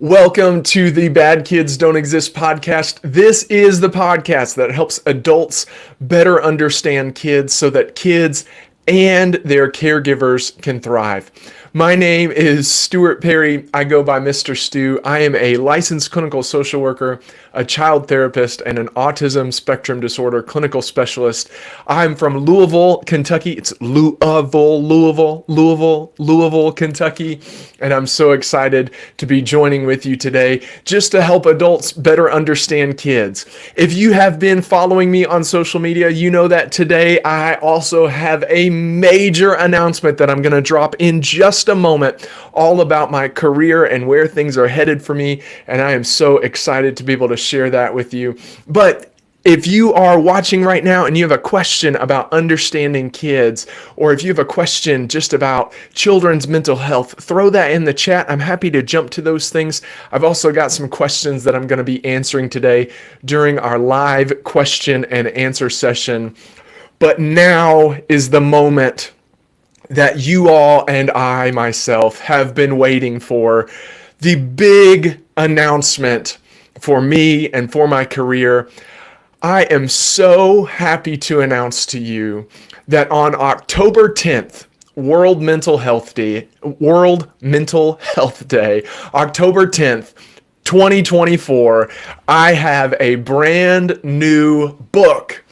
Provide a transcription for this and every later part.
Welcome to the Bad Kids Don't Exist podcast. This is the podcast that helps adults better understand kids so that kids and their caregivers can thrive. My name is Stuart Perry. I go by Mister Stu. I am a licensed clinical social worker, a child therapist, and an autism spectrum disorder clinical specialist. I'm from Louisville, Kentucky. It's Louisville, Kentucky. And I'm so excited to be joining with you today just to help adults better understand kids. If you have been following me on social media, you know that today I also have a major announcement that I'm going to drop in just a moment, all about my career and where things are headed for me. And I am so excited to be able to share that with you. But if you are watching right now and you have a question about understanding kids, or if you have a question just about children's mental health, throw that in the chat. I'm happy to jump to those things. I've also got some questions that I'm going to be answering today during our live question and answer session. But now is the moment that you all and I myself have been waiting for. The big announcement for me and for my career. I am so happy to announce to you that on October 10th, World Mental Health Day, October 10th, 2024, I have a brand new book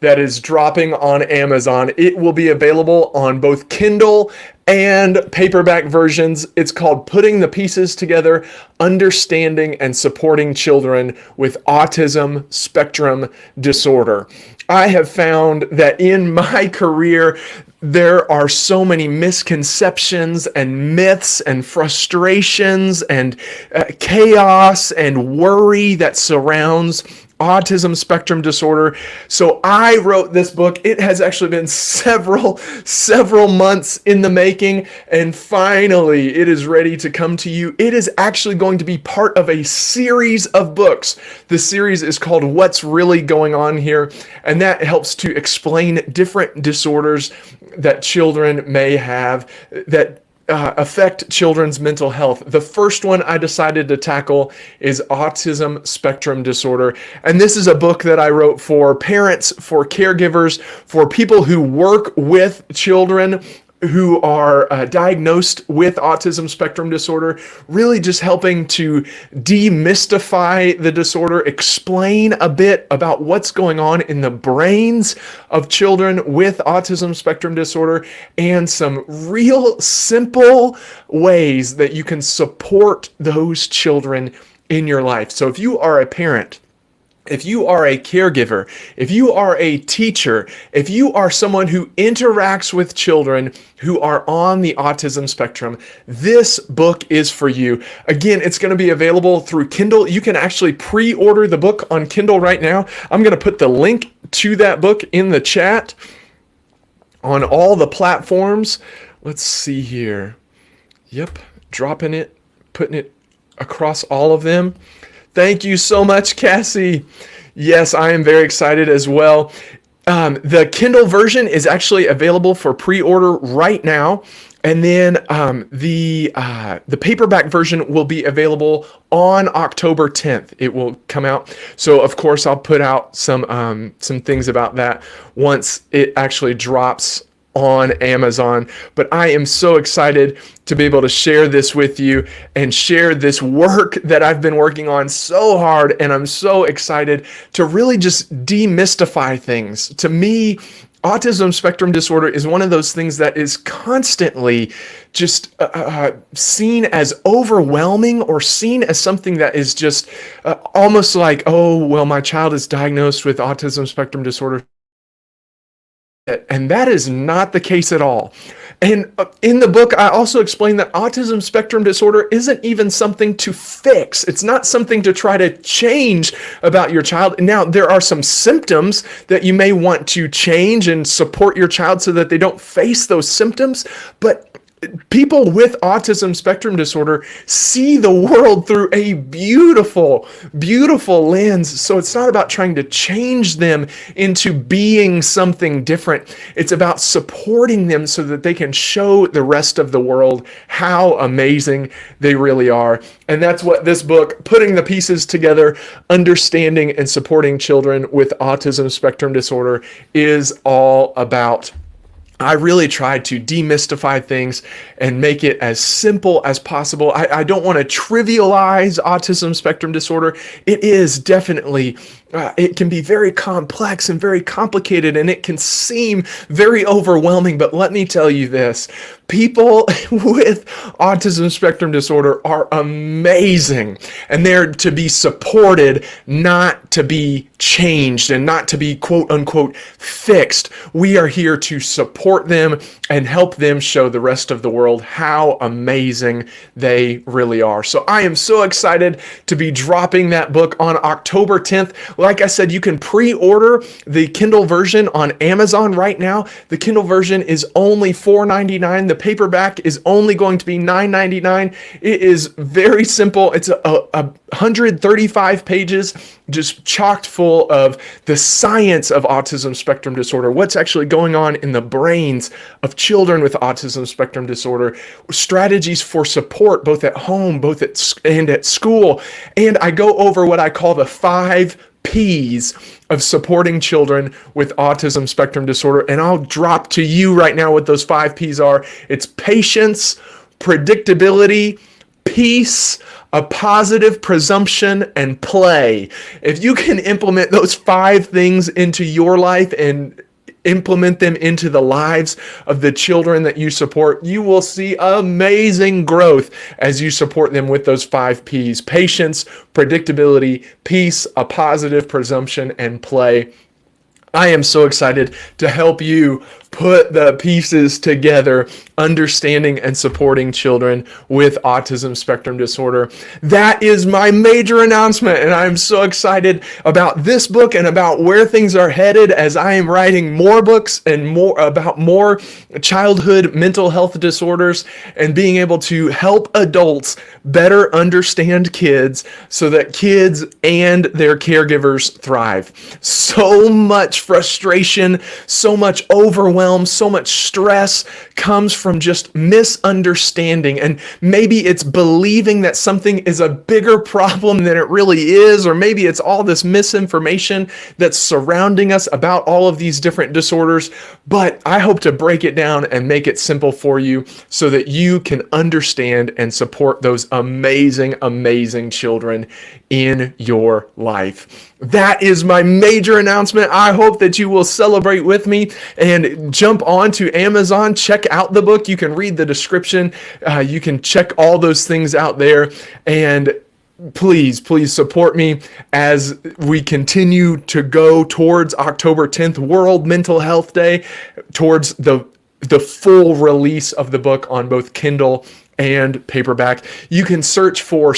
that is dropping on Amazon. It will be available on both Kindle and paperback versions. It's called Putting the Pieces Together, Understanding and Supporting Children with Autism Spectrum Disorder. I have found that in my career, there are so many misconceptions and myths and frustrations and chaos and worry that surrounds autism spectrum disorder. So I wrote this book. It has actually been several months in the making, and finally it is ready to come to you. It is actually going to be part of a series of books. The series is called What's Really Going On Here, and that helps to explain different disorders that children may have that affect children's mental health. The first one I decided to tackle is autism spectrum disorder. And this is a book that I wrote for parents, for caregivers, for people who work with children who are diagnosed with autism spectrum disorder, really just helping to demystify the disorder, explain a bit about what's going on in the brains of children with autism spectrum disorder, and some real simple ways that you can support those children in your life. So if you are a parent, if you are a caregiver, if you are a teacher, if you are someone who interacts with children who are on the autism spectrum, this book is for you. Again, it's going to be available through Kindle. You can actually pre-order the book on Kindle right now. I'm going to put the link to that book in the chat on all the platforms. Let's see here. Yep, dropping it, putting it across all of them. Thank you so much, Cassie. Yes, I am very excited as well. The Kindle version is actually available for pre-order right now. And then the paperback version will be available on October 10th. It will come out. So of course I'll put out some things about that once it actually drops on Amazon. But I am so excited to be able to share this with you and share this work that I've been working on so hard. And I'm so excited to really just demystify things. To me, autism spectrum disorder is one of those things that is constantly just seen as overwhelming, or seen as something that is just almost like, oh, well, my child is diagnosed with autism spectrum disorder. And that is not the case at all. And in the book, I also explain that autism spectrum disorder isn't even something to fix. It's not something to try to change about your child. Now, there are some symptoms that you may want to change and support your child so that they don't face those symptoms. But people with autism spectrum disorder see the world through a beautiful, beautiful lens. So it's not about trying to change them into being something different. It's about supporting them so that they can show the rest of the world how amazing they really are. And that's what this book, Putting the Pieces Together, Understanding and Supporting Children with Autism Spectrum Disorder, is all about. I really tried to demystify things and make it as simple as possible. I don't want to trivialize autism spectrum disorder. It is definitely, it can be very complex and very complicated, and it can seem very overwhelming. But let me tell you this, people with autism spectrum disorder are amazing, and they're to be supported, not to be changed and not to be quote unquote fixed. We are here to support them and help them show the rest of the world how amazing they really are. So I am so excited to be dropping that book on October 10th. Like I said, you can pre-order the Kindle version on Amazon right now. The Kindle version is only $4.99. The paperback is only going to be $9.99. It is very simple. It's 135 pages, just chocked full of the science of autism spectrum disorder, what's actually going on in the brains of children with autism spectrum disorder, strategies for support both at home, and at school. And I go over what I call the 5 P's of supporting children with autism spectrum disorder. And I'll drop to you right now what those 5 P's are. It's patience, predictability, peace, a positive presumption, and play. If you can implement those 5 things into your life and implement them into the lives of the children that you support, you will see amazing growth as you support them with those 5 P's: patience, predictability, peace, a positive presumption, and play. I am so excited to help you put the pieces together, understanding and supporting children with autism spectrum disorder. That is my major announcement, and I'm so excited about this book and about where things are headed as I am writing more books and more childhood mental health disorders, and being able to help adults better understand kids so that kids and their caregivers thrive. So much frustration, so much overwhelm, so much stress comes from just misunderstanding, and maybe it's believing that something is a bigger problem than it really is, or maybe it's all this misinformation that's surrounding us about all of these different disorders. But I hope to break it down and make it simple for you so that you can understand and support those amazing, amazing children in your life. That is my major announcement. I hope that you will celebrate with me and jump on to Amazon, check out the book. You can read the description. You can check all those things out there. And please support me as we continue to go towards October 10th, World Mental Health Day, towards the full release of the book on both Kindle and paperback. You can search for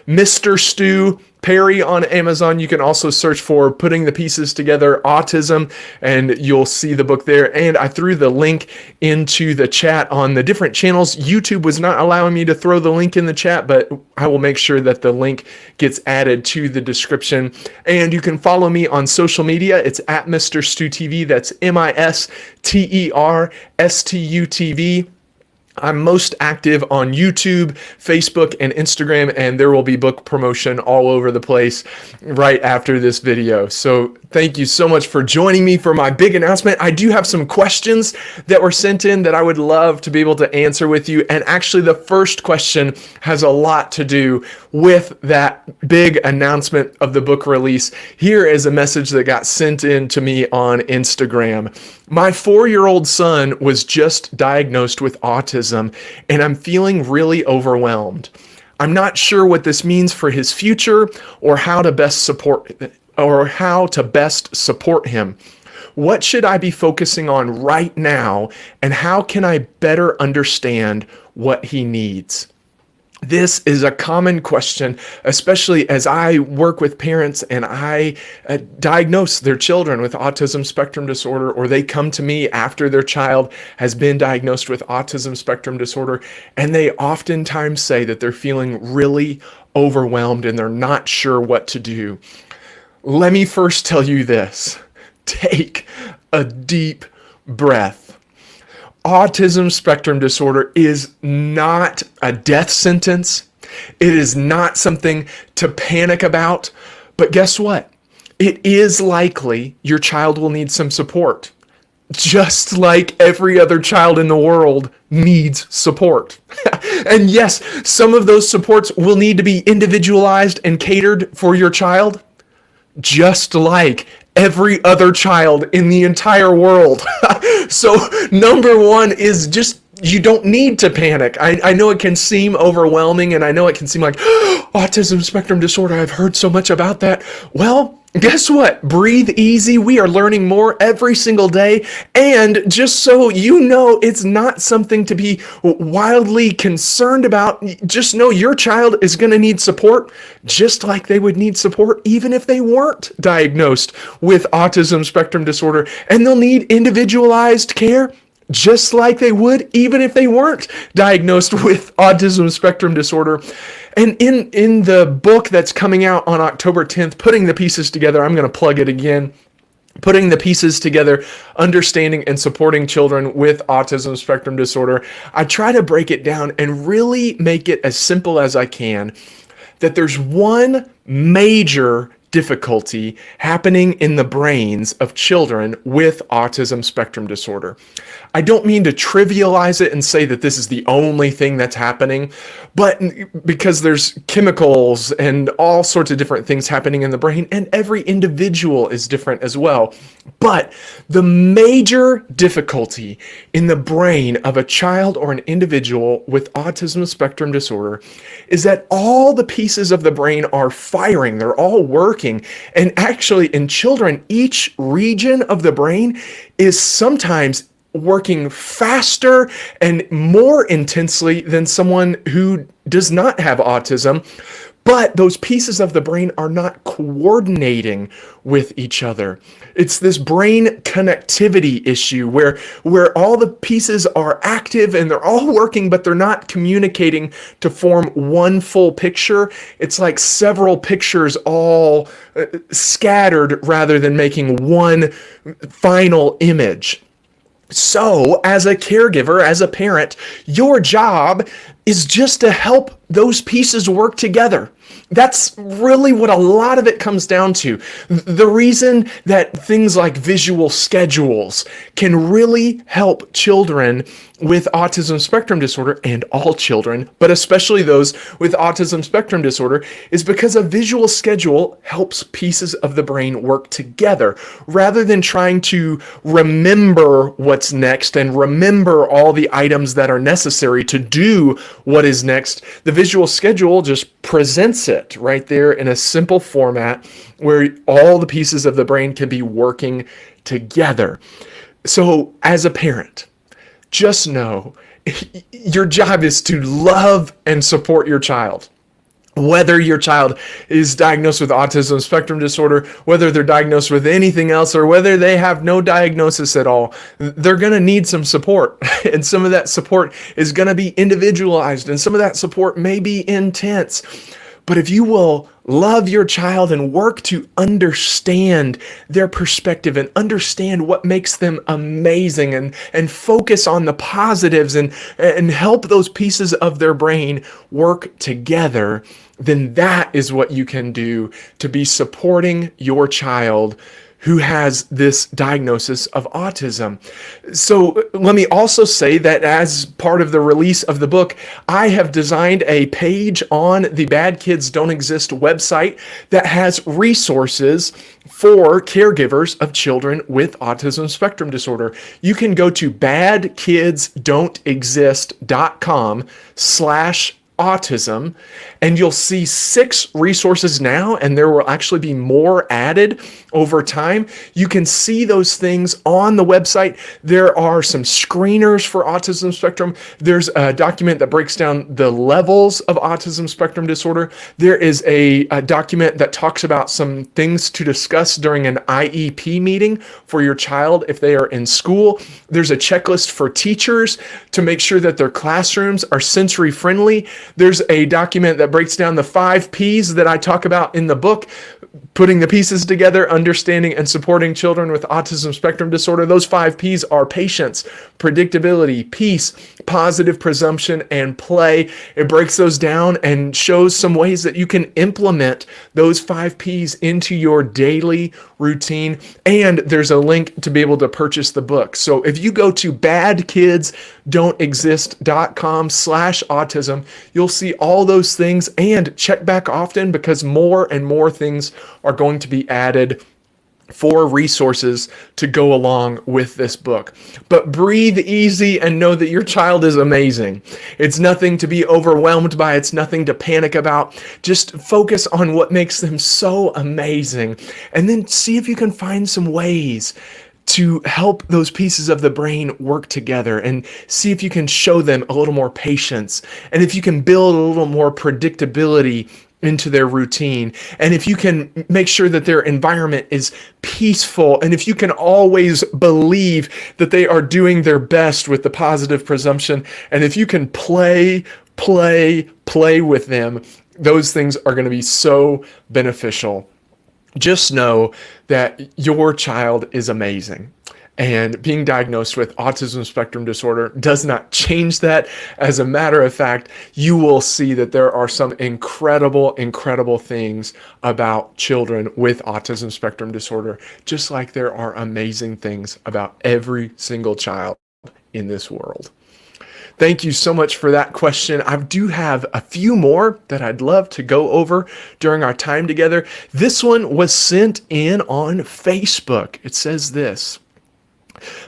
Mister Stu Perry on Amazon. You can also search for Putting the Pieces Together, Autism, and you'll see the book there. And I threw the link into the chat on the different channels. YouTube was not allowing me to throw the link in the chat, but I will make sure that the link gets added to the description. And you can follow me on social media. It's at Mister Stu TV. That's MisterStu TV. I'm most active on YouTube, Facebook, and Instagram, and there will be book promotion all over the place right after this video. So thank you so much for joining me for my big announcement. I do have some questions that were sent in that I would love to be able to answer with you. And actually, the first question has a lot to do with that big announcement of the book release. Here is a message that got sent in to me on Instagram. My 4-year-old son was just diagnosed with autism, and I'm feeling really overwhelmed. I'm not sure what this means for his future or how to best support him. What should I be focusing on right now, and how can I better understand what he needs? This is a common question, especially as I work with parents and I diagnose their children with autism spectrum disorder, or they come to me after their child has been diagnosed with autism spectrum disorder, and they oftentimes say that they're feeling really overwhelmed and they're not sure what to do. Let me first tell you this. Take a deep breath. Autism spectrum disorder is not a death sentence. It is not something to panic about. But guess what? It is likely your child will need some support, just like every other child in the world needs support. And yes, some of those supports will need to be individualized and catered for your child, just like every other child in the entire world. So number one is just, you don't need to panic. I know it can seem overwhelming, and I know it can seem like autism spectrum disorder, I've heard so much about that. Well, guess what? Breathe easy. We are learning more every single day. And just so you know, it's not something to be wildly concerned about. Just know your child is going to need support just like they would need support even if they weren't diagnosed with autism spectrum disorder. And they'll need individualized care just like they would even if they weren't diagnosed with autism spectrum disorder. And in the book that's coming out on October 10th, Putting the Pieces Together, I'm going to plug it again, Putting the Pieces Together, Understanding and Supporting Children with Autism Spectrum Disorder, I try to break it down and really make it as simple as I can, that there's one major difficulty happening in the brains of children with autism spectrum disorder. I don't mean to trivialize it and say that this is the only thing that's happening, but because there's chemicals and all sorts of different things happening in the brain, and every individual is different as well. But the major difficulty in the brain of a child or an individual with autism spectrum disorder is that all the pieces of the brain are firing. They're all working. And actually, in children, each region of the brain is sometimes working faster and more intensely than someone who does not have autism. But those pieces of the brain are not coordinating with each other. It's this brain connectivity issue where all the pieces are active and they're all working, but they're not communicating to form one full picture. It's like several pictures all scattered rather than making one final image. So, as a caregiver, as a parent, your job is just to help those pieces work together. That's really what a lot of it comes down to. The reason that things like visual schedules can really help children with autism spectrum disorder, and all children, but especially those with autism spectrum disorder, is because a visual schedule helps pieces of the brain work together. Rather than trying to remember what's next and remember all the items that are necessary to do what is next, the visual schedule just presents it right there in a simple format where all the pieces of the brain can be working together. So as a parent, just know your job is to love and support your child. Whether your child is diagnosed with autism spectrum disorder, whether they're diagnosed with anything else, or whether they have no diagnosis at all, they're going to need some support. And some of that support is going to be individualized, and some of that support may be intense. But if you will love your child and work to understand their perspective and understand what makes them amazing, and focus on the positives and help those pieces of their brain work together, then that is what you can do to be supporting your child who has this diagnosis of autism. So let me also say that as part of the release of the book, I have designed a page on the Bad Kids Don't Exist website that has resources for caregivers of children with autism spectrum disorder. You can go to badkidsdon'texist.com/ Autism, and you'll see 6 resources now, and there will actually be more added over time. You can see those things on the website. There are some screeners for autism spectrum. There's a document that breaks down the levels of autism spectrum disorder. There is a document that talks about some things to discuss during an IEP meeting for your child if they are in school. There's a checklist for teachers to make sure that their classrooms are sensory friendly. There's a document that breaks down the 5 P's that I talk about in the book, putting the pieces together, understanding and supporting children with autism spectrum disorder. Those 5 P's are patience, predictability, peace, positive presumption, and play. It breaks those down and shows some ways that you can implement those 5 P's into your daily routine. And there's a link to be able to purchase the book. So if you go to badkidsdon'texist.com/autism, you'll see all those things, and check back often because more and more things are going to be added for resources to go along with this book. But breathe easy and know that your child is amazing. It's nothing to be overwhelmed by. It's nothing to panic about. Just focus on what makes them so amazing, and then see if you can find some ways to help those pieces of the brain work together, and see if you can show them a little more patience, and if you can build a little more predictability into their routine, and if you can make sure that their environment is peaceful, and if you can always believe that they are doing their best with the positive presumption, and if you can play with them, those things are going to be so beneficial. Just know that your child is amazing. And being diagnosed with autism spectrum disorder does not change that. As a matter of fact, you will see that there are some incredible things about children with autism spectrum disorder, just like there are amazing things about every single child in this world. Thank you so much for that question. I do have a few more that I'd love to go over during our time together. This one was sent in on Facebook. It says this: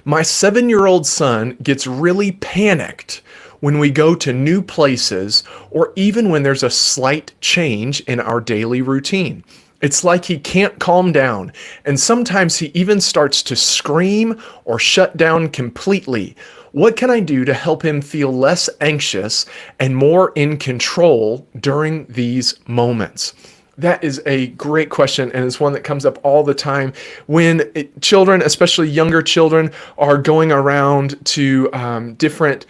my 7-year-old son gets really panicked when we go to new places, or even when there's a slight change in our daily routine. It's like he can't calm down, and sometimes he even starts to scream or shut down completely. What can I do to help him feel less anxious and more in control during these moments? That is a great question, and it's one that comes up all the time when children, especially younger children, are going around to different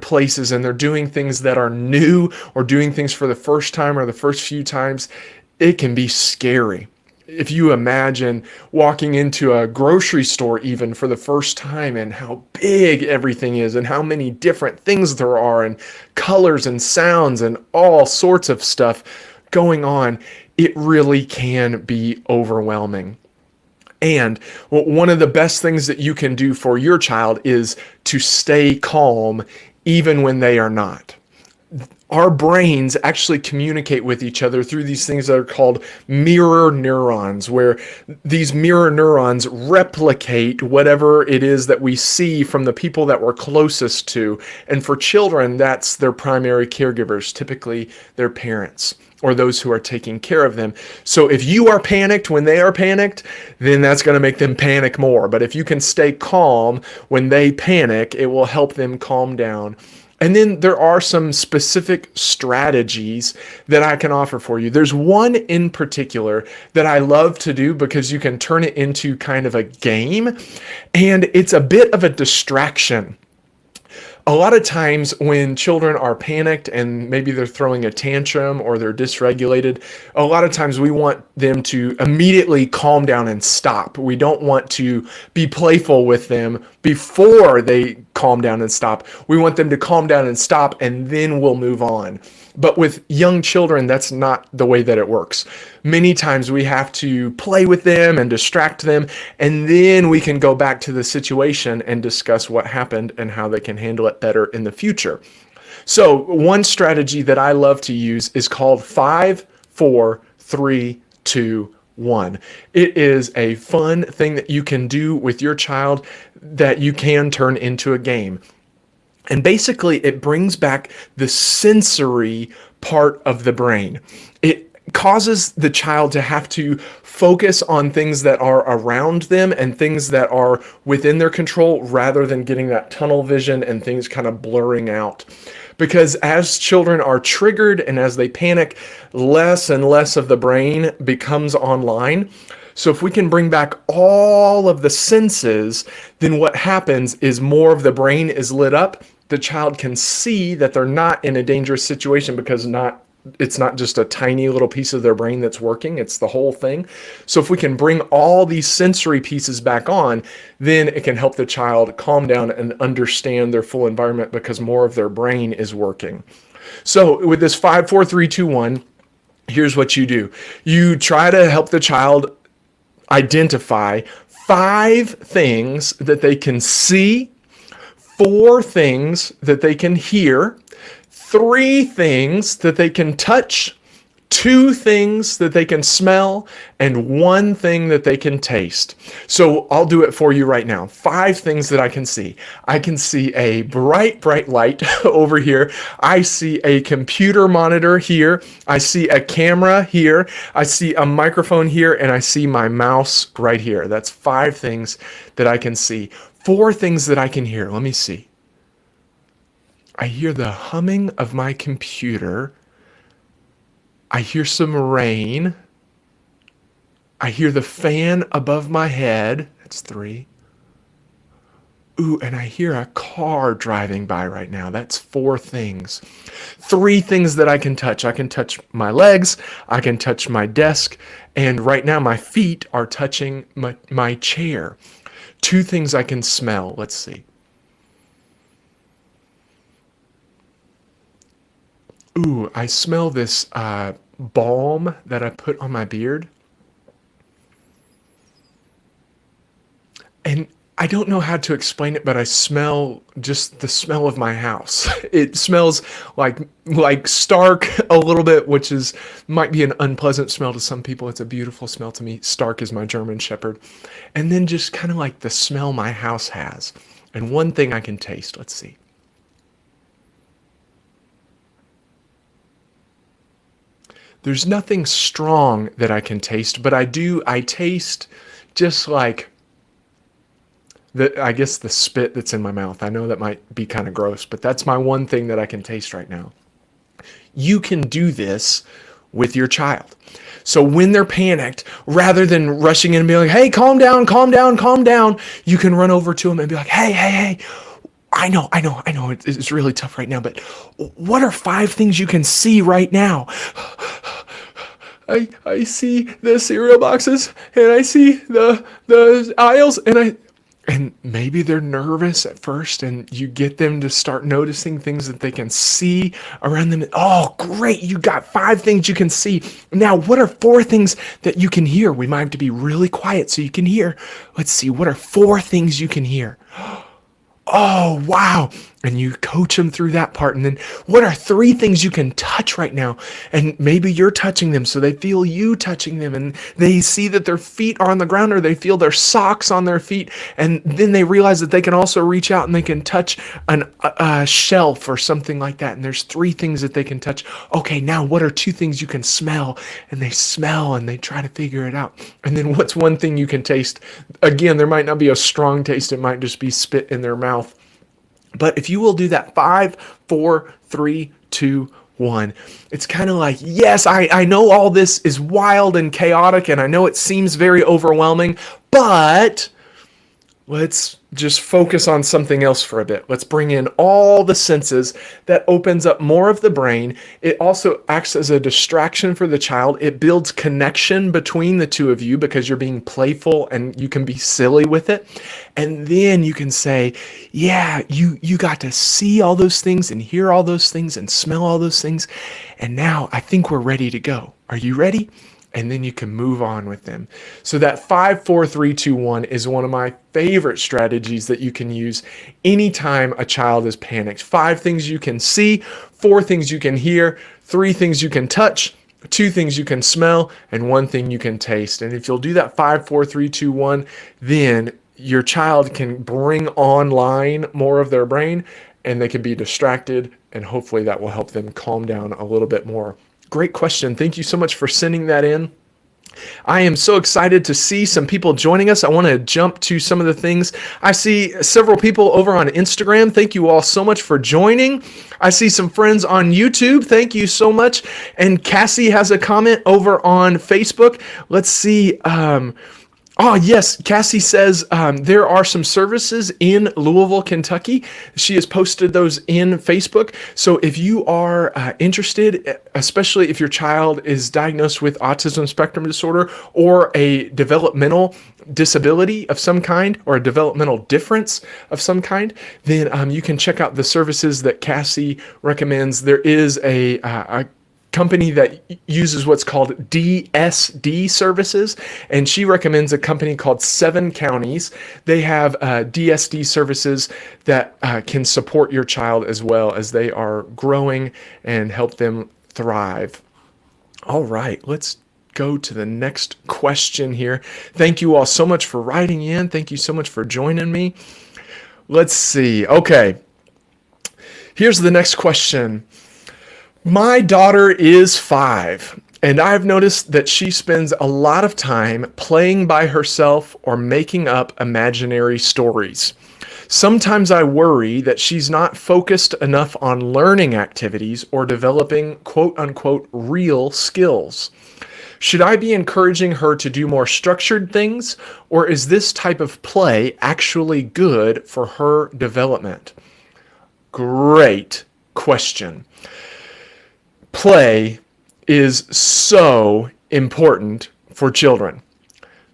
places, and they're doing things that are new or doing things for the first time or the first few times. It can be scary. If you imagine walking into a grocery store even for the first time, and how big everything is, and how many different things there are, and colors and sounds and all sorts of stuff going on, it really can be overwhelming. And one of the best things that you can do for your child is to stay calm even when they are not. Our brains actually communicate with each other through these things that are called mirror neurons, where these mirror neurons replicate whatever it is that we see from the people that we're closest to. And for children, that's their primary caregivers, typically their parents or those who are taking care of them. So if you are panicked when they are panicked, then that's going to make them panic more. But if you can stay calm when they panic, it will help them calm down. And then there are some specific strategies that I can offer for you. There's one in particular that I love to do because you can turn it into kind of a game, and it's a bit of a distraction. A lot of times when children are panicked and maybe they're throwing a tantrum or they're dysregulated, a lot of times we want them to immediately calm down and stop. We don't want to be playful with them before they calm down and stop. We want them to calm down and stop, and then we'll move on. But with young children, that's not the way that it works. Many times we have to play with them and distract them, and then we can go back to the situation and discuss what happened and how they can handle it better in the future. So one strategy that I love to use is called 5, 4, 3, 2, 1. It is a fun thing that you can do with your child that you can turn into a game. And basically, it brings back the sensory part of the brain. It causes the child to have to focus on things that are around them and things that are within their control rather than getting that tunnel vision and things kind of blurring out. Because as children are triggered and as they panic, less and less of the brain becomes online. So if we can bring back all of the senses, then what happens is more of the brain is lit up. The child can see that they're not in a dangerous situation because it's not just a tiny little piece of their brain that's working, it's the whole thing. So if we can bring all these sensory pieces back on, then it can help the child calm down and understand their full environment because more of their brain is working. So with this 5, 4, 3, 2, 1, here's what you do. You try to help the child identify 5 things that they can see, 4 things that they can hear, 3 things that they can touch, 2 things that they can smell, and 1 thing that they can taste. So I'll do it for you right now. 5 things that I can see. I can see a bright, bright light over here. I see a computer monitor here. I see a camera here. I see a microphone here, and I see my mouse right here. That's 5 things that I can see. 4 things that I can hear. Let me see. I hear the humming of my computer. I hear some rain. I hear the fan above my head. That's 3. Ooh, and I hear a car driving by right now. That's 4 things. 3 things that I can touch. I can touch my legs. I can touch my desk. And right now my feet are touching my chair. 2 things I can smell. Let's see. Ooh, I smell this balm that I put on my beard. And I don't know how to explain it, but I smell just the smell of my house. It smells like stark a little bit, which might be an unpleasant smell to some people. It's a beautiful smell to me. Stark is my German Shepherd. And then just kind of like the smell my house has. And 1 thing I can taste. Let's see. There's nothing strong that I can taste, but I taste just like I guess the spit that's in my mouth. I know that might be kind of gross, but that's my 1 thing that I can taste right now. You can do this with your child. So when they're panicked, rather than rushing in and being like, hey, calm down, calm down, calm down, you can run over to them and be like, hey, hey, hey, I know, it's really tough right now, but what are 5 things you can see right now? I see the cereal boxes, and I see the aisles, and maybe they're nervous at first, and you get them to start noticing things that they can see around them. Oh, great, you got 5 things you can see. Now, what are 4 things that you can hear? We might have to be really quiet so you can hear. Let's see, what are 4 things you can hear? Oh, wow. And you coach them through that part. And then what are 3 things you can touch right now? And maybe you're touching them so they feel you touching them, and they see that their feet are on the ground, or they feel their socks on their feet. And then they realize that they can also reach out and they can touch a shelf or something like that. And there's 3 things that they can touch. Okay, now what are 2 things you can smell? And they smell and they try to figure it out. And then what's 1 thing you can taste? Again, there might not be a strong taste. It might just be spit in their mouth. But if you will do that 5, 4, 3, 2, 1, it's kind of like, yes, I know all this is wild and chaotic, and I know it seems very overwhelming, but let's just focus on something else for a bit. Let's bring in all the senses. That opens up more of the brain. It also acts as a distraction for the child. It builds connection between the 2 of you because you're being playful and you can be silly with it. And then you can say, yeah, you got to see all those things and hear all those things and smell all those things. And now I think we're ready to go. Are you ready? And then you can move on with them. So that 5, 4, 3, 2, 1 is one of my favorite strategies that you can use anytime a child is panicked. 5 things you can see, 4 things you can hear, 3 things you can touch, 2 things you can smell, and 1 thing you can taste. And if you'll do that 5, 4, 3, 2, 1, then your child can bring online more of their brain, and they can be distracted, and hopefully that will help them calm down a little bit more. Great question. Thank you so much for sending that in. I am so excited to see some people joining us. I want to jump to some of the things. I see several people over on Instagram. Thank you all so much for joining. I see some friends on YouTube. Thank you so much. And Cassie has a comment over on Facebook. Let's see. Oh, yes. Cassie says there are some services in Louisville, Kentucky. She has posted those in Facebook. So if you are interested, especially if your child is diagnosed with autism spectrum disorder or a developmental disability of some kind or a developmental difference of some kind, then you can check out the services that Cassie recommends. There is a company that uses what's called DSD services, and she recommends a company called 7 Counties. They have DSD services that can support your child as well as they are growing and help them thrive. All right, let's go to the next question here. Thank you all so much for writing in. Thank you so much for joining me. Let's see. Okay, here's the next question. My daughter is 5, and I've noticed that she spends a lot of time playing by herself or making up imaginary stories. Sometimes I worry that she's not focused enough on learning activities or developing quote-unquote real skills. Should I be encouraging her to do more structured things, or is this type of play actually good for her development? Great question. Play is so important for children.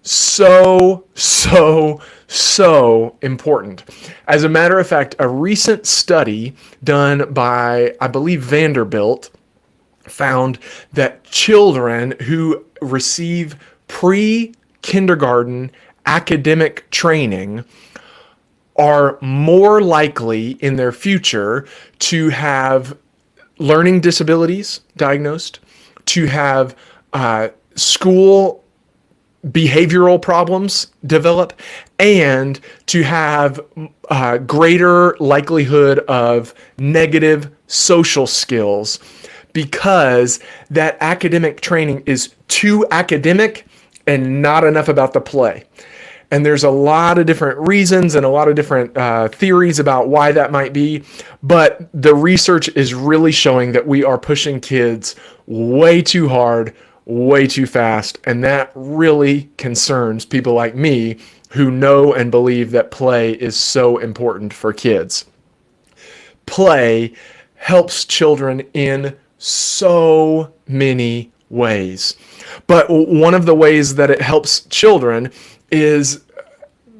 So important. As a matter of fact, a recent study done by, I believe, Vanderbilt found that children who receive pre-kindergarten academic training are more likely in their future to have learning disabilities diagnosed, to have school behavioral problems develop, and to have greater likelihood of negative social skills, because that academic training is too academic and not enough about the play. And there's a lot of different reasons and a lot of different theories about why that might be. But the research is really showing that we are pushing kids way too hard, way too fast. And that really concerns people like me who know and believe that play is so important for kids. Play helps children in so many ways. But one of the ways that it helps children is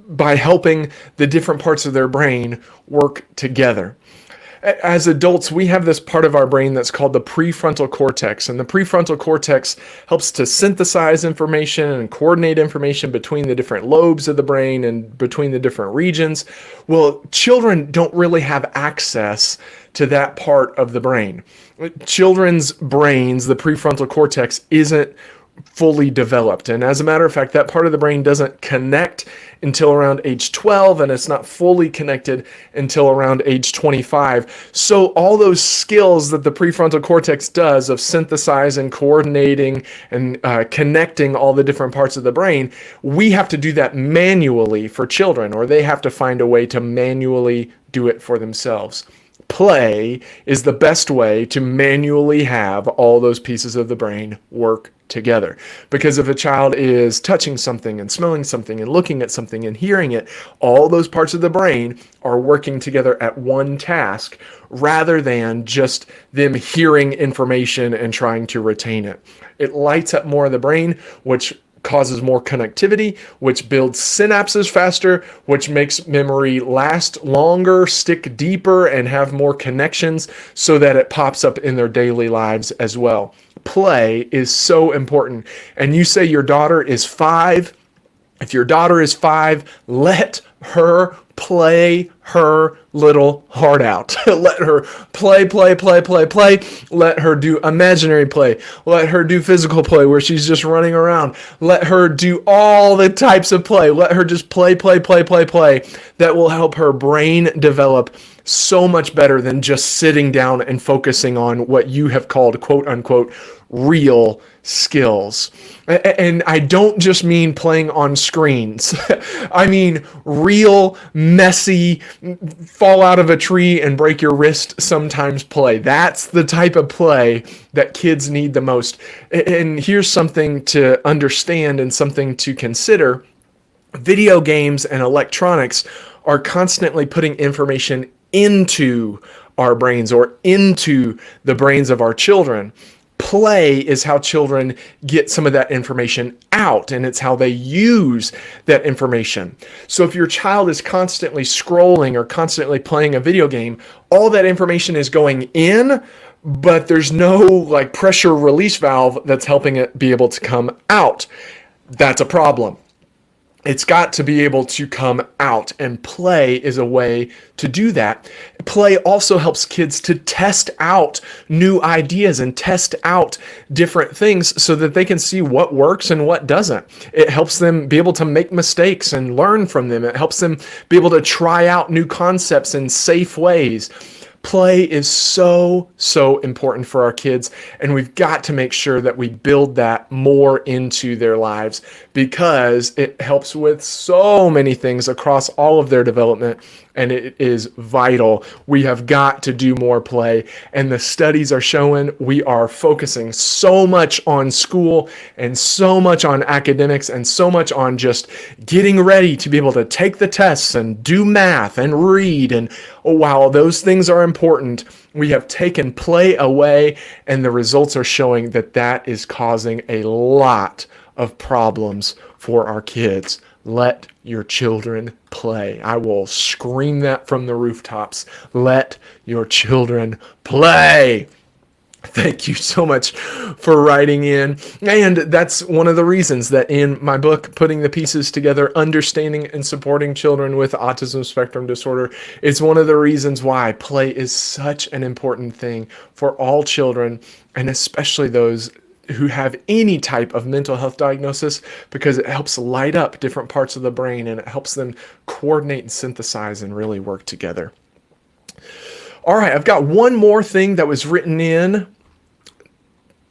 by helping the different parts of their brain work together. As adults, we have this part of our brain that's called the prefrontal cortex, and the prefrontal cortex helps to synthesize information and coordinate information between the different lobes of the brain and between the different regions. Well, children don't really have access to that part of the brain. Children's brains, the prefrontal cortex, isn't fully developed. And as a matter of fact, that part of the brain doesn't connect until around age 12, and it's not fully connected until around age 25. So all those skills that the prefrontal cortex does of synthesizing, coordinating, and connecting all the different parts of the brain, we have to do that manually for children, or they have to find a way to manually do it for themselves. Play is the best way to manually have all those pieces of the brain work together. Because if a child is touching something and smelling something and looking at something and hearing it, all those parts of the brain are working together at one task rather than just them hearing information and trying to retain it. It lights up more of the brain, which causes more connectivity, which builds synapses faster, which makes memory last longer, stick deeper, and have more connections so that it pops up in their daily lives as well. Play is so important. And you say your daughter is 5. If your daughter is 5, let her play her little heart out. Let her play. Let her do imaginary play. Let her do physical play where she's just running around. Let her do all the types of play. Let her just play. That will help her brain develop so much better than just sitting down and focusing on what you have called, quote unquote, real skills. And I don't just mean playing on screens. I mean real, messy, fall out of a tree and break your wrist sometimes play. That's the type of play that kids need the most. And here's something to understand and something to consider. Video games and electronics are constantly putting information into our brains or into the brains of our children. Play is how children get some of that information out, and it's how they use that information. So if your child is constantly scrolling or constantly playing a video game, all that information is going in, but there's no like pressure release valve that's helping it be able to come out. That's a problem. It's got to be able to come out, and play is a way to do that. Play also helps kids to test out new ideas and test out different things so that they can see what works and what doesn't. It helps them be able to make mistakes and learn from them. It helps them be able to try out new concepts in safe ways. Play is so important for our kids, and we've got to make sure that we build that more into their lives because it helps with so many things across all of their development, and it is vital. We have got to do more play, and the studies are showing we are focusing so much on school and so much on academics and so much on just getting ready to be able to take the tests and do math and read, and while those things are important, we have taken play away, and the results are showing that that is causing a lot of problems for our kids. Let your children play. I will scream that from the rooftops. Let your children play. Thank you so much for writing in. And that's one of the reasons that in my book, Putting the Pieces Together, Understanding and Supporting Children with Autism Spectrum Disorder, it's one of the reasons why play is such an important thing for all children, and especially those who have any type of mental health diagnosis, because it helps light up different parts of the brain and it helps them coordinate and synthesize and really work together. All right, I've got one more thing that was written in,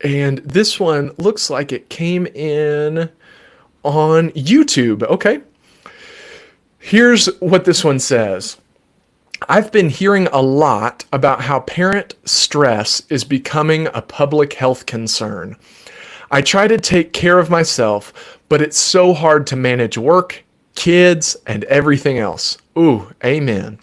and this one looks like it came in on YouTube. Okay. Here's what this one says. I've been hearing a lot about how parent stress is becoming a public health concern. I try to take care of myself, but it's so hard to manage work, kids, and everything else. Ooh, amen.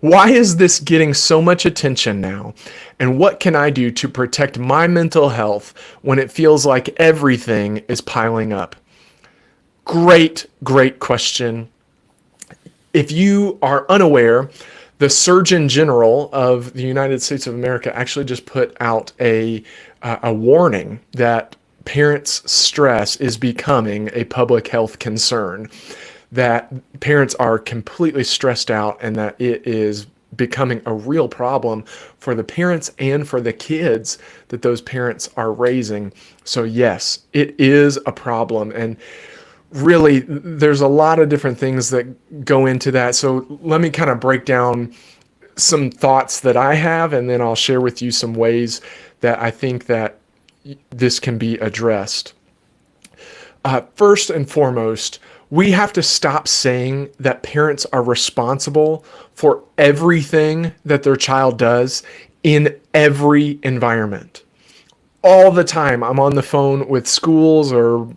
Why is this getting so much attention now? And what can I do to protect my mental health when it feels like everything is piling up? Great question. If you are unaware, the Surgeon General of the United States of America actually just put out a warning that parents' stress is becoming a public health concern, that parents are completely stressed out and that it is becoming a real problem for the parents and for the kids that those parents are raising. So yes, it is a problem, and really, there's a lot of different things that go into that. So let me kind of break down some thoughts that I have, and then I'll share with you some ways that I think that this can be addressed. First and foremost, we have to stop saying that parents are responsible for everything that their child does in every environment. All the time, I'm on the phone with schools or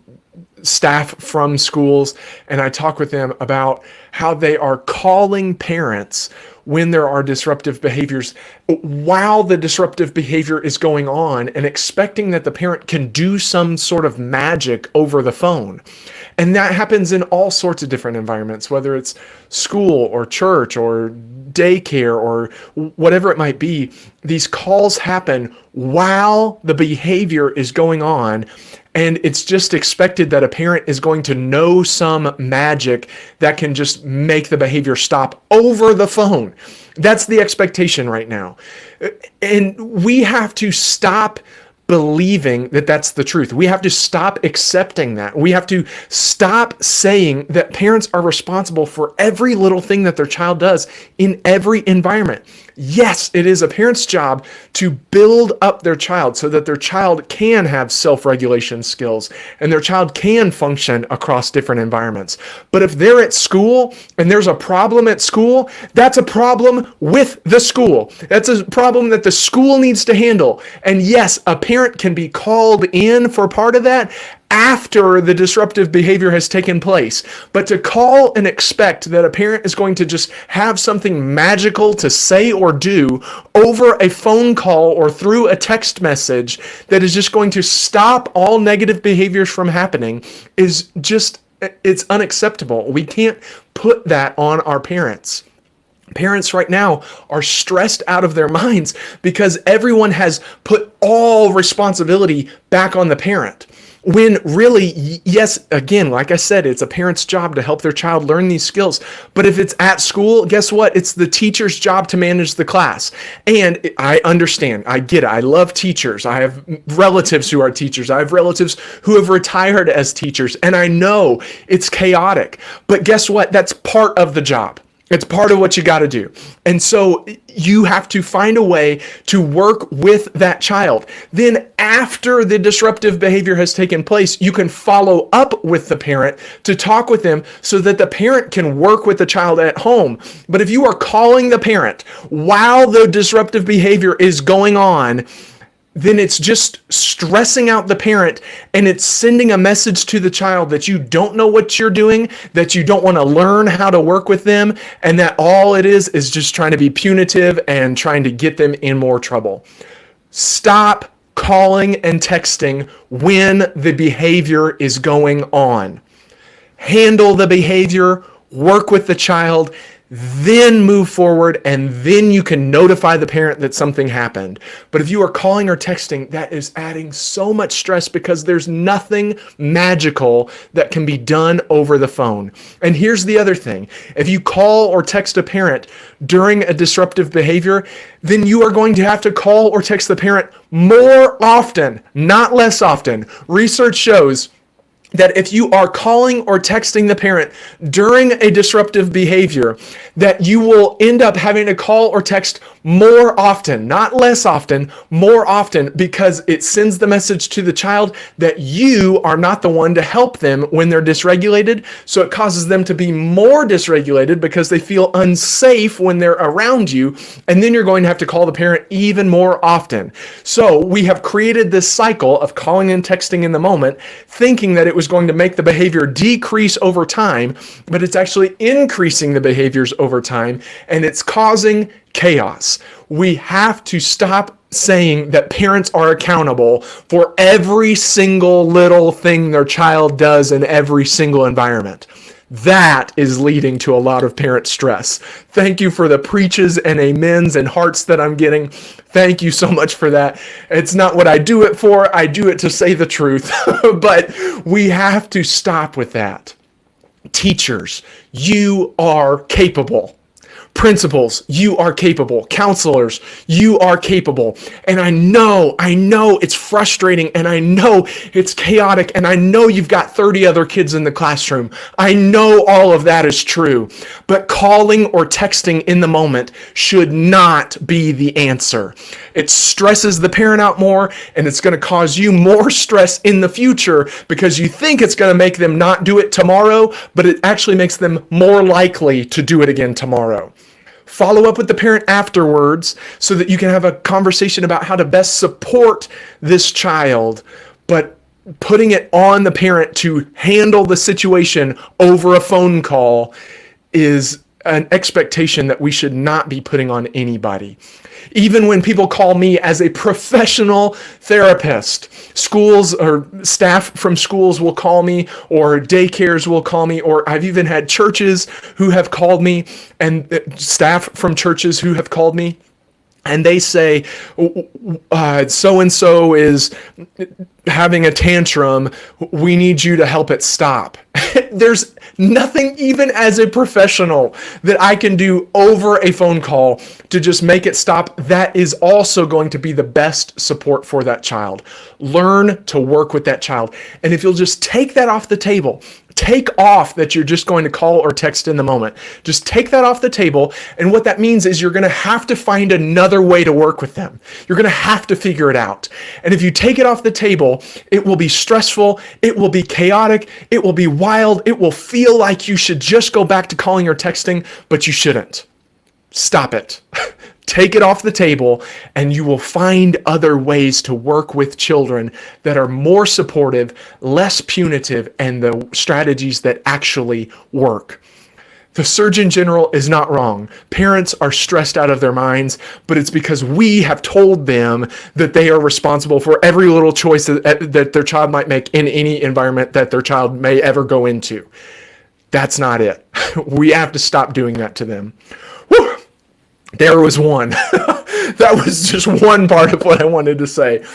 staff from schools, and I talk with them about how they are calling parents when there are disruptive behaviors while the disruptive behavior is going on, and expecting that the parent can do some sort of magic over the phone. And that happens in all sorts of different environments, whether it's school or church or daycare or whatever it might be. These calls happen while the behavior is going on, And it's just expected that a parent is going to know some magic that can just make the behavior stop over the phone. That's the expectation right now. And we have to stop believing that that's the truth. We have to stop accepting that. We have to stop saying that parents are responsible for every little thing that their child does in every environment. Yes, it is a parent's job to build up their child so that their child can have self-regulation skills and their child can function across different environments. But if they're at school and there's a problem at school, that's a problem with the school. That's a problem that the school needs to handle. And yes, a parent can be called in for part of that after the disruptive behavior has taken place. But to call and expect that a parent is going to just have something magical to say or do over a phone call or through a text message that is just going to stop all negative behaviors from happening is just, it's unacceptable. We can't put that on our parents. Parents right now are stressed out of their minds because everyone has put all responsibility back on the parent. When really, yes, again, like I said, it's a parent's job to help their child learn these skills. But if it's at school, guess what? It's the teacher's job to manage the class. And I understand. I get it. I love teachers. I have relatives who are teachers. I have relatives who have retired as teachers. And I know it's chaotic. But guess what? That's part of the job. It's part of what you got to do. And so you have to find a way to work with that child. Then after the disruptive behavior has taken place, you can follow up with the parent to talk with them so that the parent can work with the child at home. But if you are calling the parent while the disruptive behavior is going on, then it's just stressing out the parent and it's sending a message to the child that you don't know what you're doing, that you don't want to learn how to work with them, and that all it is just trying to be punitive and trying to get them in more trouble. Stop calling and texting when the behavior is going on. Handle the behavior, work with the child, then move forward, and then you can notify the parent that something happened. But if you are calling or texting, that is adding so much stress because there's nothing magical that can be done over the phone. And here's the other thing. If you call or text a parent during a disruptive behavior, then you are going to have to call or text the parent more often, not less often. Research shows that if you are calling or texting the parent during a disruptive behavior, that you will end up having to call or text more often, not less often, more often, because it sends the message to the child that you are not the one to help them when they're dysregulated. So it causes them to be more dysregulated because they feel unsafe when they're around you. And then you're going to have to call the parent even more often. So we have created this cycle of calling and texting in the moment, thinking that it was going to make the behavior decrease over time, but it's actually increasing the behaviors over time, and it's causing chaos. We have to stop saying that parents are accountable for every single little thing their child does in every single environment. That is leading to a lot of parent stress. Thank you for the preaches and amens and hearts that I'm getting. Thank you so much for that. It's not what I do it for. I do it to say the truth. But we have to stop with that. Teachers, you are capable. Principals, you are capable. Counselors, you are capable. And I know it's frustrating, and I know it's chaotic, and I know you've got 30 other kids in the classroom. I know all of that is true. But calling or texting in the moment should not be the answer. It stresses the parent out more, and it's going to cause you more stress in the future because you think it's going to make them not do it tomorrow, but it actually makes them more likely to do it again tomorrow. Follow up with the parent afterwards so that you can have a conversation about how to best support this child, but putting it on the parent to handle the situation over a phone call is an expectation that we should not be putting on anybody. Even when people call me as a professional therapist, schools or staff from schools will call me, or daycares will call me, or I've even had churches who have called me, and staff from churches who have called me. and they say, so-and-so is having a tantrum, we need you to help it stop. There's nothing, even as a professional, that I can do over a phone call to just make it stop. That is also going to be the best support for that child. Learn to work with that child. And if you'll just take that off the table, take off that you're just going to call or text in the moment. Just take that off the table. And what that means is you're going to have to find another way to work with them. You're going to have to figure it out. And if you take it off the table, it will be stressful. It will be chaotic. It will be wild. It will feel like you should just go back to calling or texting, but you shouldn't. Stop it. Take it off the table, and you will find other ways to work with children that are more supportive, less punitive, and the strategies that actually work. The Surgeon General is not wrong. Parents are stressed out of their minds, but it's because we have told them that they are responsible for every little choice that their child might make in any environment that their child may ever go into. That's not it. We have to stop doing that to them. Whew. There was one. That was just one part of what I wanted to say.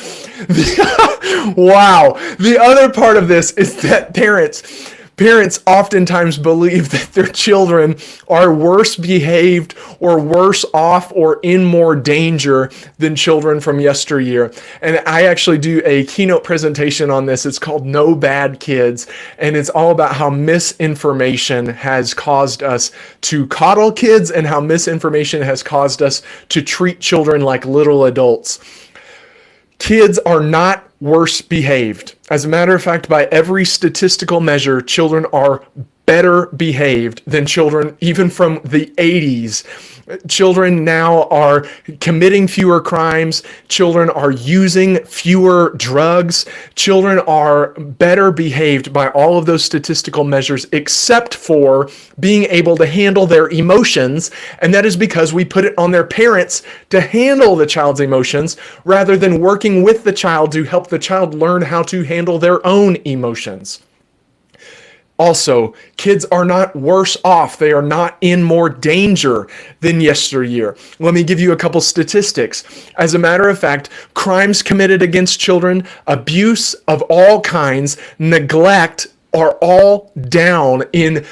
Wow. The other part of this is that parents oftentimes believe that their children are worse behaved or worse off or in more danger than children from yesteryear. And I actually do a keynote presentation on this. It's called No Bad Kids. And it's all about how misinformation has caused us to coddle kids and how misinformation has caused us to treat children like little adults. Kids are not worse behaved. As a matter of fact, by every statistical measure, children are better behaved than children even from the 80s. Children now are committing fewer crimes. Children are using fewer drugs. Children are better behaved by all of those statistical measures, except for being able to handle their emotions. And that is because we put it on their parents to handle the child's emotions rather than working with the child to help the child learn how to handle their own emotions. Also, kids are not worse off. They are not in more danger than yesteryear. Let me give you a couple statistics. As a matter of fact, crimes committed against children, abuse of all kinds, neglect are all down in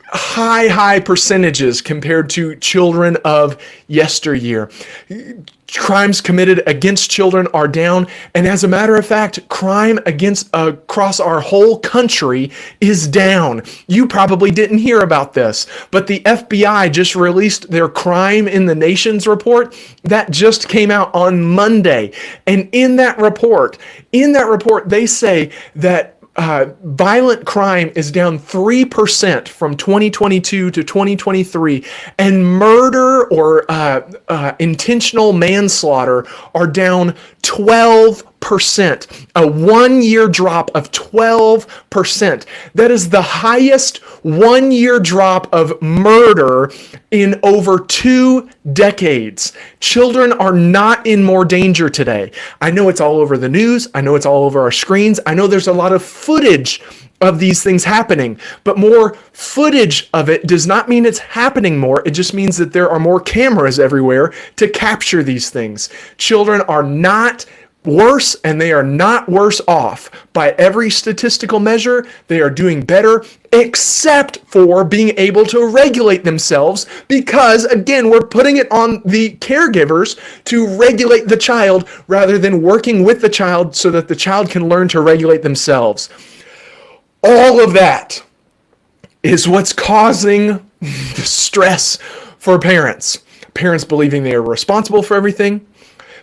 high percentages compared to children of yesteryear. Crimes committed against children are down, and as a matter of fact, crime across our whole country is down. You probably didn't hear about this, but the FBI just released their Crime in the Nations report that just came out on Monday. And in that report, they say that violent crime is down 3% from 2022 to 2023, and murder or intentional manslaughter are down 12%. A 1-year drop of 12%. That is the highest 1-year drop of murder in over 2 decades. Children are not in more danger today. I know it's all over the news. I know it's all over our screens. I know there's a lot of footage of these things happening, but more footage of it does not mean it's happening more. It just means that there are more cameras everywhere to capture these things. Children are not worse, and they are not worse off. By every statistical measure, they are doing better, except for being able to regulate themselves, because, again, we're putting it on the caregivers to regulate the child rather than working with the child so that the child can learn to regulate themselves. All of that is what's causing the stress for parents. Parents believing they are responsible for everything.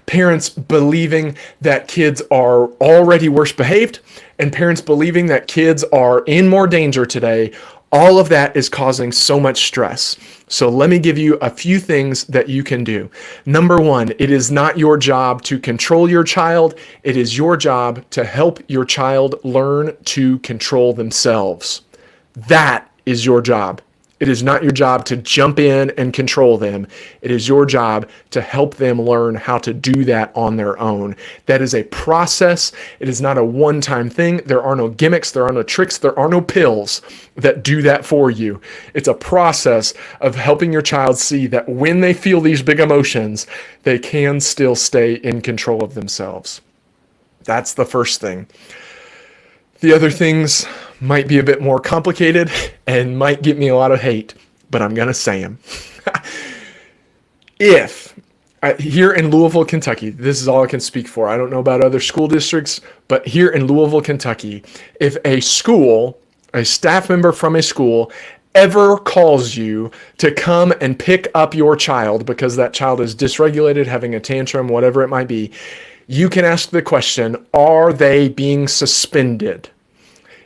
Parents believing that kids are already worse behaved, and parents believing that kids are in more danger today. All of that is causing so much stress. So let me give you a few things that you can do. Number one, it is not your job to control your child. It is your job to help your child learn to control themselves. That is your job. It is not your job to jump in and control them. It is your job to help them learn how to do that on their own. That is a process. It is not a one-time thing. There are no gimmicks. There are no tricks. There are no pills that do that for you. It's a process of helping your child see that when they feel these big emotions, they can still stay in control of themselves. That's the first thing. The other things might be a bit more complicated and might get me a lot of hate, but I'm going to say them. Here in Louisville, Kentucky, this is all I can speak for. I don't know about other school districts, but here in Louisville, Kentucky, if a staff member from a school ever calls you to come and pick up your child because that child is dysregulated, having a tantrum, whatever it might be, you can ask the question, are they being suspended?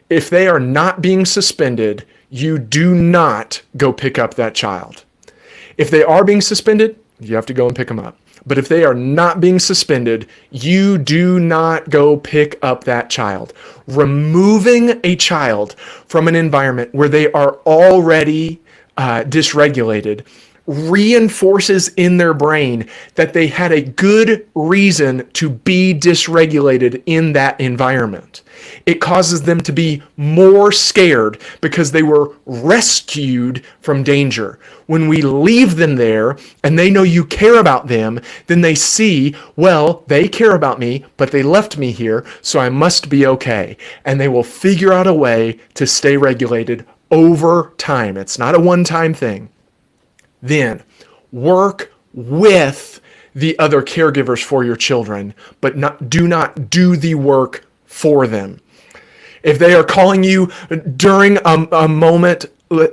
If they are not being suspended, you do not go pick up that child. If they are being suspended, you have to go and pick them up. But if they are not being suspended, you do not go pick up that child. Removing a child from an environment where they are already dysregulated reinforces in their brain that they had a good reason to be dysregulated in that environment. It causes them to be more scared because they were rescued from danger. When we leave them there and they know you care about them, then they see, well, they care about me, but they left me here, so I must be okay. And they will figure out a way to stay regulated over time. It's not a one-time thing. Then work with the other caregivers for your children, but do not do the work for them. If they are calling you during a moment of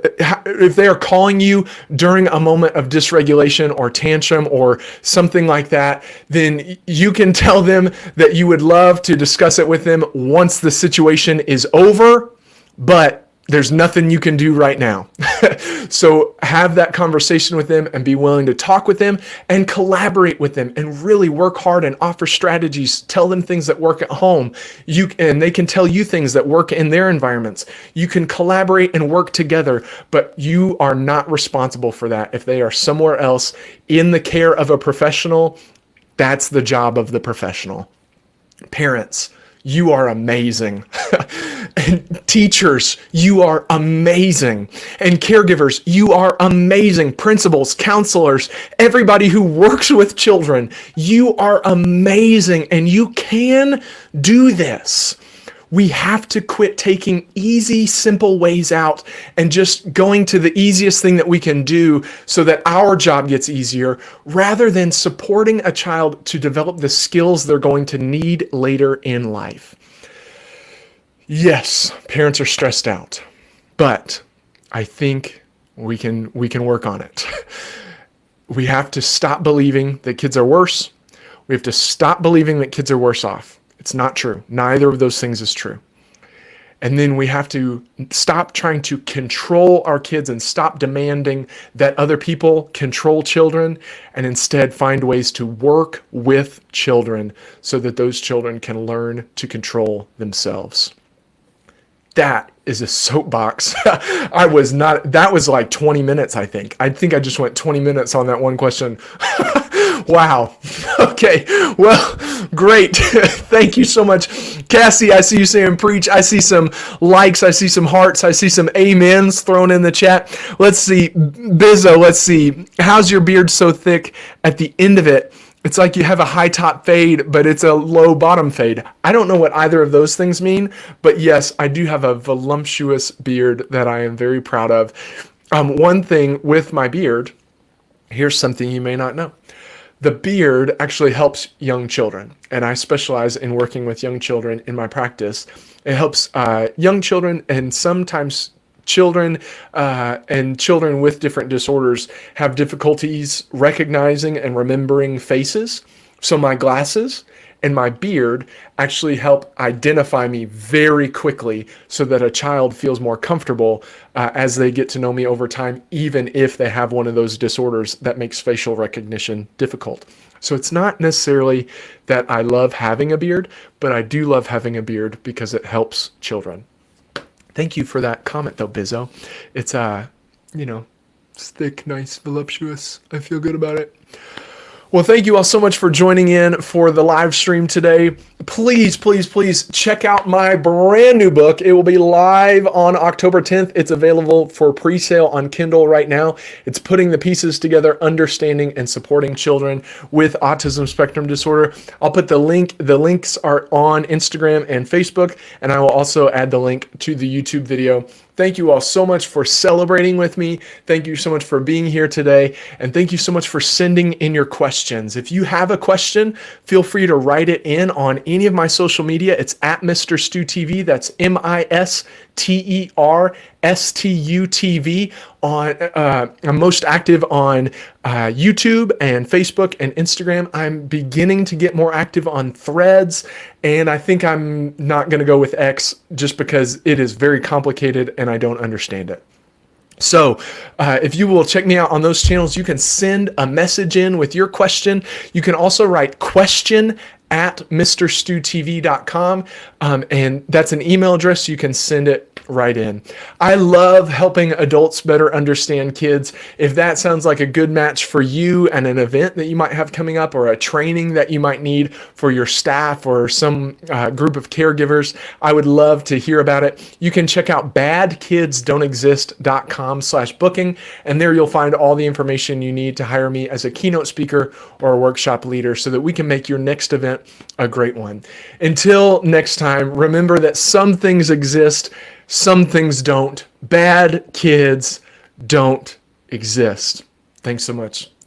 dysregulation or tantrum or something like that, then you can tell them that you would love to discuss it with them once the situation is over, but there's nothing you can do right now. So have that conversation with them and be willing to talk with them and collaborate with them and really work hard and offer strategies. Tell them things that work at home. And they can tell you things that work in their environments. You can collaborate and work together, but you are not responsible for that. If they are somewhere else in the care of a professional, that's the job of the professional. Parents, you are amazing. And teachers, you are amazing. And caregivers, you are amazing. Principals, counselors, everybody who works with children, you are amazing. And you can do this. We have to quit taking easy, simple ways out and just going to the easiest thing that we can do so that our job gets easier, rather than supporting a child to develop the skills they're going to need later in life. Yes, parents are stressed out, but I think we can work on it. We have to stop believing that kids are worse. We have to stop believing that kids are worse off. It's not true. Neither of those things is true. And then we have to stop trying to control our kids and stop demanding that other people control children, and instead find ways to work with children so that those children can learn to control themselves. That is a soapbox. That was like 20 minutes, I think. I think I just went 20 minutes on that one question. Wow. Okay. Well, great. Thank you so much. Cassie, I see you saying preach. I see some likes. I see some hearts. I see some amens thrown in the chat. Let's see. Bizzo, let's see. How's your beard so thick at the end of it? It's like you have a high top fade, but it's a low bottom fade. I don't know what either of those things mean, but yes, I do have a voluptuous beard that I am very proud of. One thing with my beard, here's something you may not know. The beard actually helps young children, and I specialize in working with young children in my practice. It helps young children, and sometimes children and children with different disorders have difficulties recognizing and remembering faces. So my glasses and my beard actually help identify me very quickly so that a child feels more comfortable as they get to know me over time, even if they have one of those disorders that makes facial recognition difficult. So it's not necessarily that I love having a beard, but I do love having a beard because it helps children. Thank you for that comment though, Bizzo. It's It's thick, nice, voluptuous. I feel good about it. Well, thank you all so much for joining in for the live stream today. Please, please, please check out my brand new book. It will be live on October 10th. It's available for pre-sale on Kindle right now. It's Putting the Pieces Together, Understanding and Supporting Children with Autism Spectrum Disorder. I'll put the link. The links are on Instagram and Facebook, and I will also add the link to the YouTube video. Thank you all so much for celebrating with me. Thank you so much for being here today. And thank you so much for sending in your questions. If you have a question, feel free to write it in on any of my social media. It's at Mister Stu TV. That's MisterStuTV. I'm most active on YouTube and Facebook and Instagram. I'm beginning to get more active on Threads, and I think I'm not going to go with X just because it is very complicated and I don't understand it. So if you will check me out on those channels, you can send a message in with your question. You can also write question@MrStuTV.com, and that's an email address. You can send it right in. I love helping adults better understand kids. If that sounds like a good match for you and an event that you might have coming up, or a training that you might need for your staff or some group of caregivers, I would love to hear about it. You can check out badkidsdon'texist.com/booking, and there you'll find all the information you need to hire me as a keynote speaker or a workshop leader so that we can make your next event a great one. Until next time, remember that some things exist, some things don't. Bad kids don't exist. Thanks so much.